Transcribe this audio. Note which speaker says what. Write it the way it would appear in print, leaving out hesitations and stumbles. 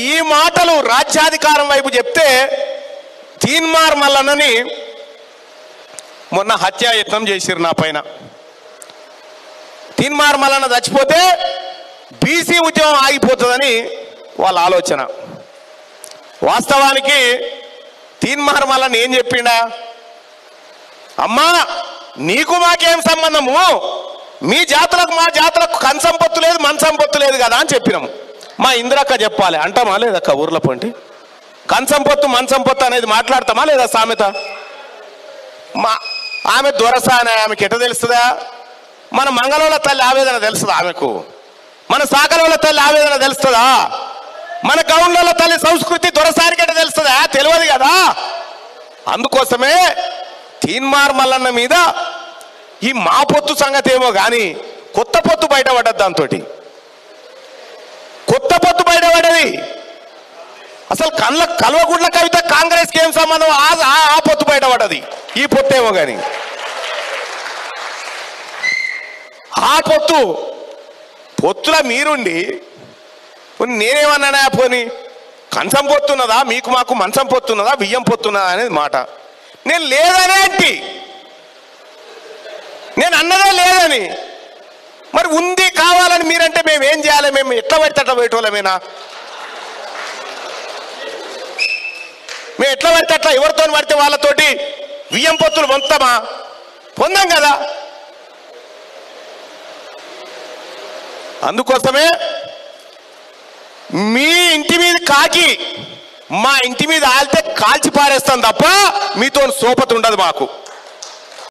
Speaker 1: ఈ మాటలు రాజ్యాధికారం వైపు చెప్తే తీన్మార్ మల్లన్నని మొన్న హత్యాయత్నం చేసిరు నా పైన. తీన్మార్ మల్లన్న చచ్చిపోతే బీసీ ఉద్యమం ఆగిపోతుందని వాళ్ళ ఆలోచన. వాస్తవానికి తీన్మార్ మల్లన్న ఏం చెప్పిండా, అమ్మా నీకు మాకేం సంబంధము, మీ జాతులకు మా జాతులకు కన్సంపత్తు లేదు మనసంపత్తు లేదు కదా అని చెప్పినాము. మా ఇందిరక్క చెప్పాలి అంటామా లేదక్క? ఊర్ల పొంటి కన్సంపత్తు మనసంపత్తు అనేది మాట్లాడతామా లేదా సామెత? ఆమె దొరసాన ఆమెకి ఎట తెలుస్తుందా? మన మంగళోళ్ళ తల్లి ఆవేదన తెలుస్తుందా ఆమెకు? మన సాకలోళ్ళ తల్లి ఆవేదన తెలుస్తుందా? మన గౌండ్ల తల్లి సంస్కృతి దొరసానికి ఎట తెలుస్తుందా? తెలియదు కదా. అందుకోసమే తీన్మార్ మల్లన్న మీద ఈ మా పొత్తు సంగతి ఏమో కానీ కొత్త పొత్తు బయటపడ్డది. దాంతో కొత్త పొత్తు బయటపడ్డది. అసలు కల్వగుడ్ల కవిత కాంగ్రెస్కి ఏం సంబంధం? ఆ పొత్తు బయటపడ్డది. ఈ పొత్తు ఏమో కానీ ఆ పొత్తుల మీరుండి నేనేమన్నానా పోని కంచం పొత్తున్నదా, మీకు మాకు మంచం పొత్తున్నదా, బియ్యం పొత్తున్నదా అనేది మాట. నేను లేదనే అంటే నేను అన్నదే లేదని. మరి ఉంది కావాలని మీరంటే మేము ఏం చేయాలి? మేము ఎట్లా పడితే అట్లా పోయేటోళ్ళమేనా? మేము ఎట్లా పడితే అట్లా ఎవరితో పడితే వాళ్ళతోటి బియ్యం పొత్తులు పొందుతామా? పొందాం కదా. అందుకోసమే మీ ఇంటి మీద మా ఇంటి మీద ఆలితే కాల్చి పారేస్తాం తప్ప మీతో సోపతి ఉండదు మాకు.